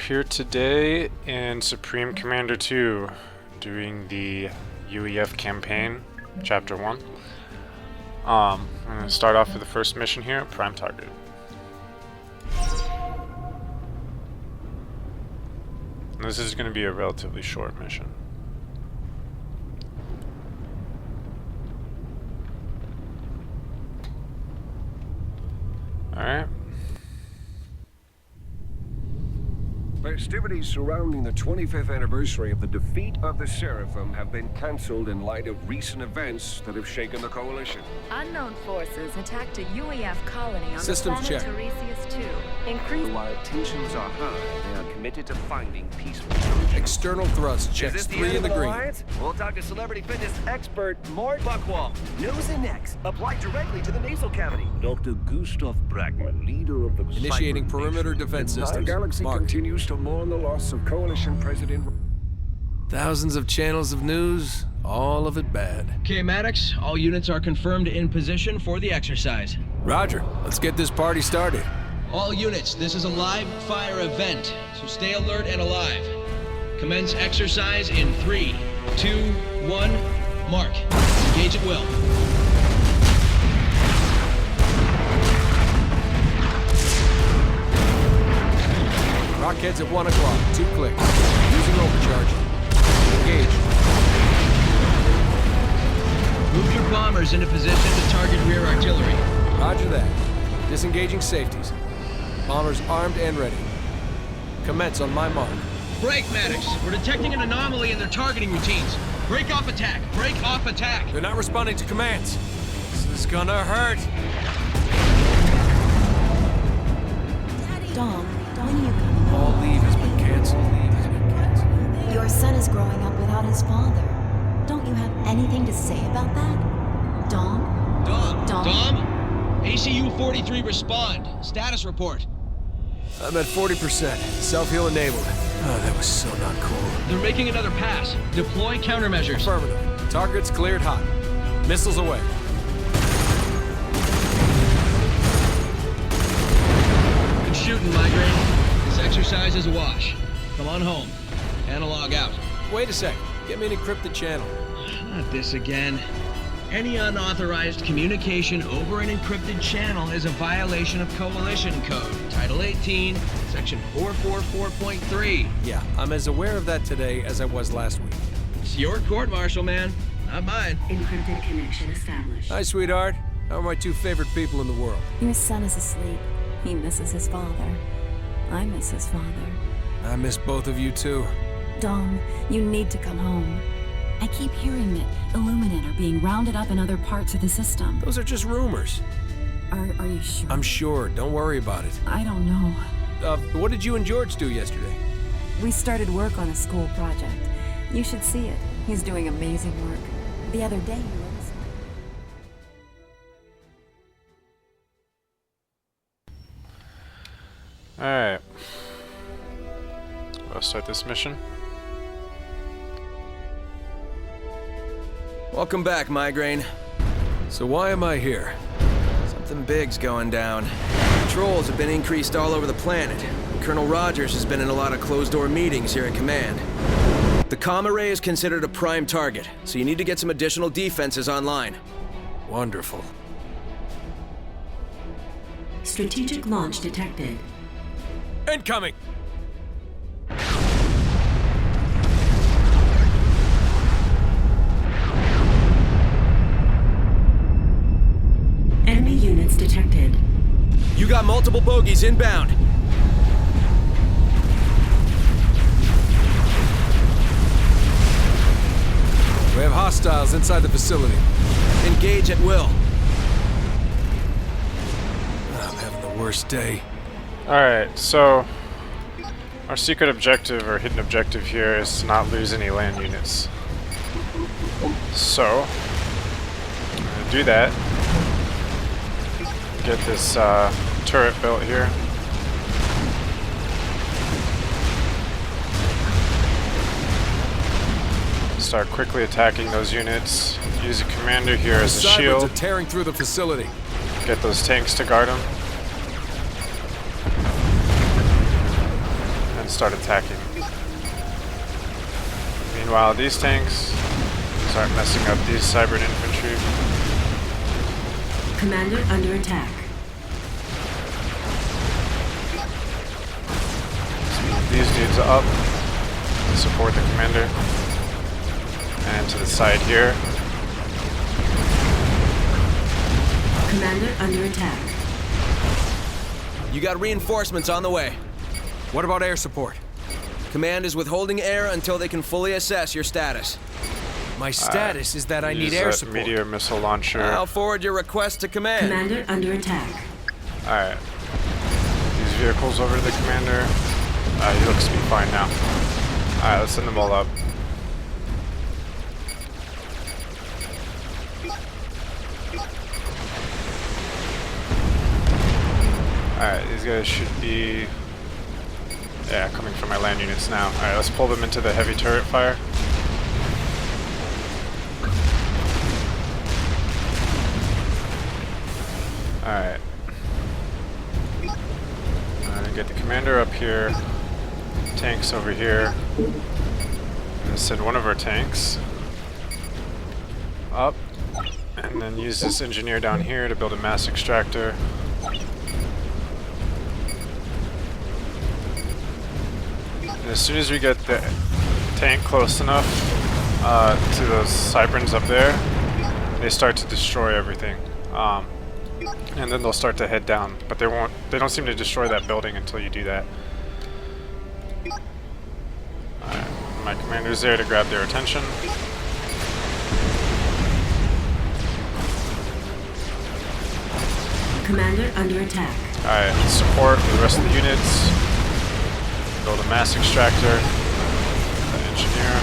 here today in Supreme Commander 2, doing the UEF campaign, Chapter 1. I'm going to start off with the first mission here, Prime Target. And this is going to be a relatively short mission. Alright. Festivities surrounding the 25th anniversary of the defeat of the Seraphim have been cancelled in light of recent events that have shaken the Coalition. Unknown forces attacked a UEF colony on Systems the planet check. Tiresias 2. While tensions are high, they are committed to finding peaceful solutions. External thrust checks 3 in the green. We'll talk to celebrity fitness expert Mort Buckwall. Nose and necks applied directly to the nasal cavity. Dr. Gustav Bragman, leader of the Initiating Cybran perimeter nation. defense The systems. galaxy Mark. continues to mourn the loss of Coalition President. Thousands of channels of news, all of it bad. Okay, Maddox, all units are confirmed in position for the exercise. Roger, let's get this party started. All units, this is a live fire event, so stay alert and alive. Commence exercise in 3, 2, 1, mark. Engage at will. Rockheads at 1 o'clock, 2 clicks. Using overcharge. Engage. Move your bombers into position to target rear artillery. Roger that. Disengaging safeties. Bombers armed and ready. Commence on my mark. Break, Maddox. We're detecting an anomaly in their targeting routines. Break off attack. Break off attack. They're not responding to commands. This is gonna hurt. Dom, when are you coming All home? leave has been canceled. Your son is growing up without his father. Don't you have anything to say about that? Dom? Dom. Dom? ACU 43 respond. Status report. I'm at 40%. Self-heal enabled. Oh, that was so not cool. They're making another pass. Deploy countermeasures. Affirmative. Targets cleared hot. Missiles away. Good shooting, Migraine. This exercise is a wash. Come on home. Analog out. Wait a sec. Get me an encrypted channel. Not this again. Any unauthorized communication over an encrypted channel is a violation of Coalition Code, Title 18, Section 444.3. Yeah, I'm as aware of that today as I was last week. It's your court-martial, man, not mine. Encrypted connection established. Hi, sweetheart. How are my 2 favorite people in the world? Your son is asleep. He misses his father. I miss his father. I miss both of you, too. Dom, you need to come home. I keep hearing that Illuminate are being rounded up in other parts of the system. Those are just rumors. Are you sure? I'm sure. Don't worry about it. I don't know. What did you and George do yesterday? We started work on a school project. You should see it. He's doing amazing work. The other day he was... Alright. Let's start this mission. Welcome back, Migraine. So why am I here? Something big's going down. Patrols have been increased all over the planet. Colonel Rogers has been in a lot of closed-door meetings here at command. The comm array is considered a prime target, so you need to get some additional defenses online. Wonderful. Strategic launch detected. Incoming! Enemy units detected. You got multiple bogies inbound. We have hostiles inside the facility. Engage at will. I'm having the worst day. Alright, so our secret objective or hidden objective here is to not lose any land units. So, I'm gonna do that. Get this turret built here. Start quickly attacking those units. Use a commander here as a Cybrans shield. are tearing through the facility. Get those tanks to guard them. start attacking. Meanwhile, these tanks start messing up these Cybran infantry. Commander under attack. Speed these dudes up to support the commander. And to the side here. Commander under attack. You got reinforcements on the way. What about air support? Command is withholding air until they can fully assess your status. My status is that I need Use air that support. meteor missile launcher. I'll forward your request to command. Commander under attack. Alright. These vehicles over to the commander. He looks to be fine now. Alright, let's send them all up. Alright, these guys should be... yeah, coming from my land units now. Alright, let's pull them into the heavy turret fire. Alright. Get the commander up here. Tanks over here. I'm gonna send one of our tanks up. And then use this engineer down here to build a mass extractor. As soon as we get the tank close enough to those Cybrans up there, they start to destroy everything. And then they'll start to head down, but they don't seem to destroy that building until you do that. Alright, my commander's there to grab their attention. Commander under attack. Alright, support for the rest of the units. Build a mass extractor. The engineer.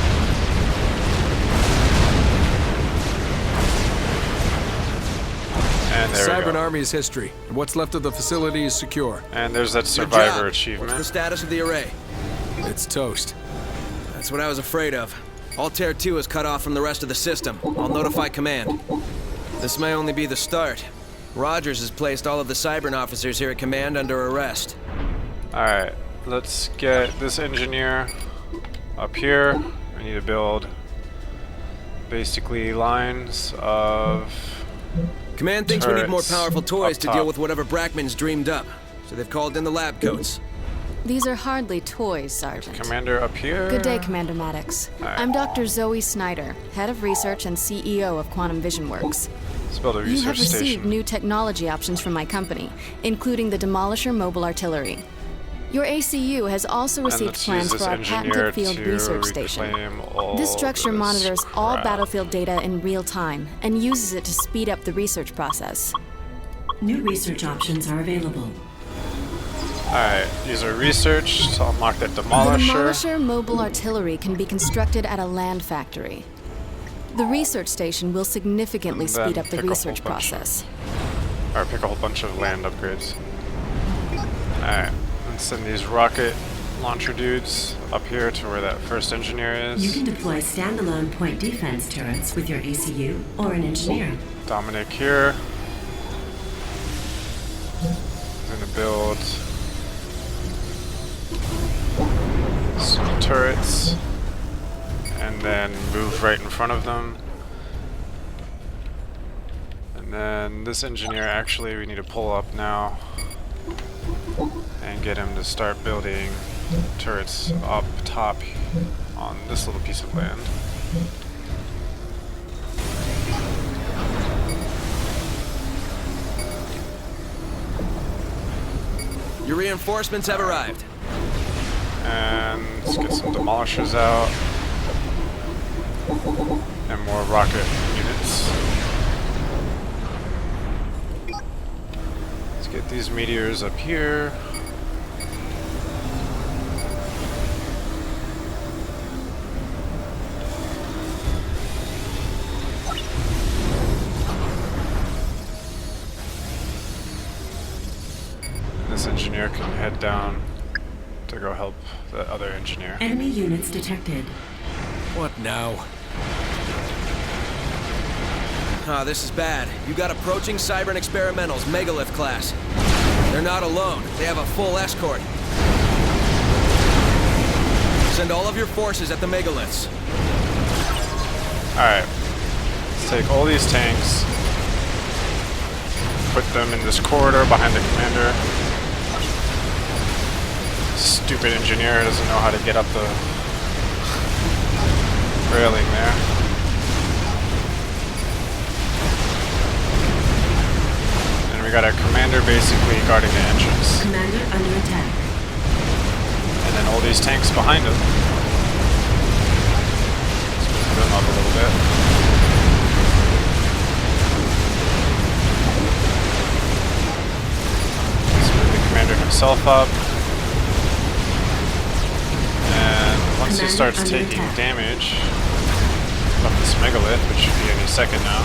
And there we Cybran go. Army is history, and what's left of the facility is secure. And there's that Good survivor job. achievement. What's the status of the array? It's toast. That's what I was afraid of. Altair 2 is cut off from the rest of the system. I'll notify command. This may only be the start. Rogers has placed all of the Cybran officers here at command under arrest. Alright, let's get this engineer up here. I need to build basically lines of... Command thinks we need more turrets powerful toys up to top. deal with whatever Brackman's dreamed up. So they've called in the lab coats. These are hardly toys, Sergeant. Commander up here. Good day, Commander Maddox. I'm Dr. Zoe Snyder, Head of Research and CEO of Quantum Vision Works. Let's build a You have research received station. new technology options from my company, including the Demolisher Mobile Artillery. Your ACU has also And received let's plans use this for our engineer patented field to research station. reclaim all This structure this monitors all crap. battlefield data in real time and uses it to speed up the research process. New research options are available. Alright, these are research to unlock that The Demolisher. Demolisher Mobile Artillery can be constructed at a land factory. The research station will significantly And then speed up the pick a whole research bunch. process. Or pick a whole bunch of land upgrades. Alright, let's send these rocket launcher dudes up here to where that first engineer You is. can deploy standalone point defense turrets with your ACU or an engineer. Dominic here. I'm gonna build some turrets and then move right in front of them. And then this engineer, actually we need to pull up now and get him to start building turrets up top on this little piece of land. Your reinforcements have arrived. And let's get some demolishers out. And more rocket units. Let's get these meteors up here. This engineer can head down to go help the other engineer. Enemy units detected. What now? Ah, this is bad. You got approaching Cybran Experimentals, Megalith class. They're not alone. They have a full escort. Send all of your forces at the megaliths. Alright. Let's take all these tanks. Put them in this corridor behind the commander. Stupid engineer doesn't know how to get up the railing there. And we got our commander basically guarding the entrance. Commander under attack. And then all these tanks behind him. Let's move them up a little bit. Let's move the commander himself up. And once he starts taking damage from this megalith, which should be any second now.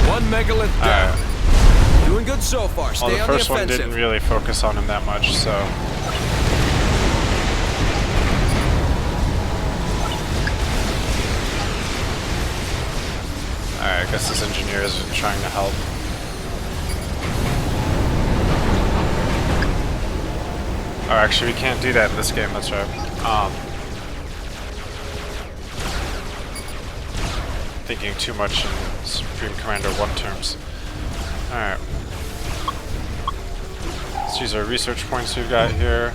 One megalith down. Doing good so far. Stay Well, the on the first one offensive. didn't really focus on him that much, so. Alright, I guess this engineer is trying to help. Oh, actually, we can't do that in this game, that's right. Thinking too much in Supreme Commander 1 terms. Alright. Let's use our research points we've got here.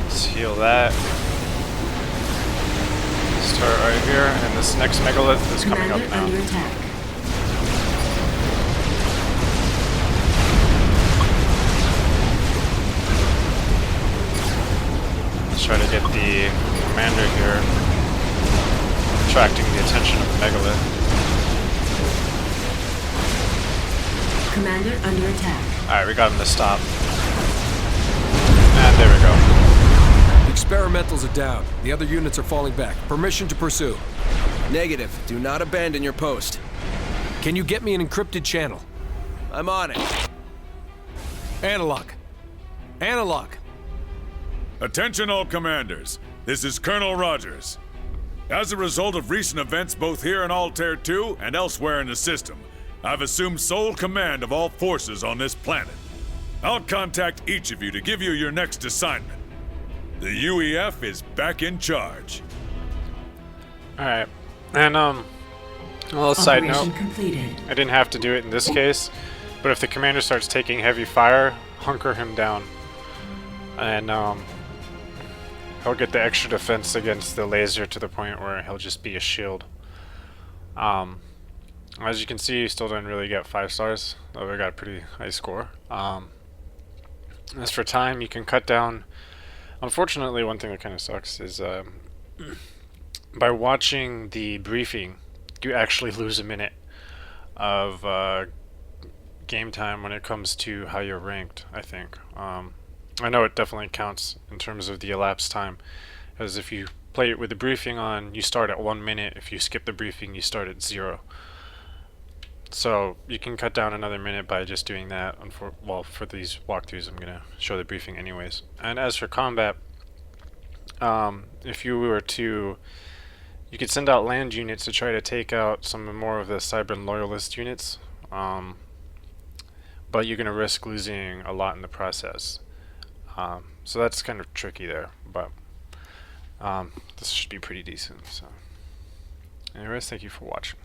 Let's heal that. Start right here, and this next megalith is coming up now. Under attack. Let's try to get the commander here, attracting the attention of the megalith. Commander under attack. Alright, we got him to stop. And there we go. The experimentals are down. The other units are falling back. Permission to pursue. Negative. Do not abandon your post. Can you get me an encrypted channel? I'm on it. Analog. Analog. Attention all commanders. This is Colonel Rogers. As a result of recent events both here in Altair 2 and elsewhere in the system, I've assumed sole command of all forces on this planet. I'll contact each of you to give you your next assignment. The UEF is back in charge. Alright. And, a little side Operation note. completed. I didn't have to do it in this case, but if the commander starts taking heavy fire, hunker him down. And, he'll get the extra defense against the laser to the point where he'll just be a shield. As you can see, he still didn't really get 5 stars, though we got a pretty high score. As for time, you can cut down. Unfortunately, one thing that kind of sucks is by watching the briefing, you actually lose a minute of game time when it comes to how you're ranked, I think. I know it definitely counts in terms of the elapsed time, as if you play it with the briefing on, you start at 1 minute. If you skip the briefing, you start at 0. So you can cut down another minute by just doing that. Well, for these walkthroughs, I'm gonna show the briefing anyways. And as for combat, if you were to, you could send out land units to try to take out some more of the Cybran loyalist units, but you're gonna risk losing a lot in the process. So that's kind of tricky there, but this should be pretty decent. So, anyways, thank you for watching.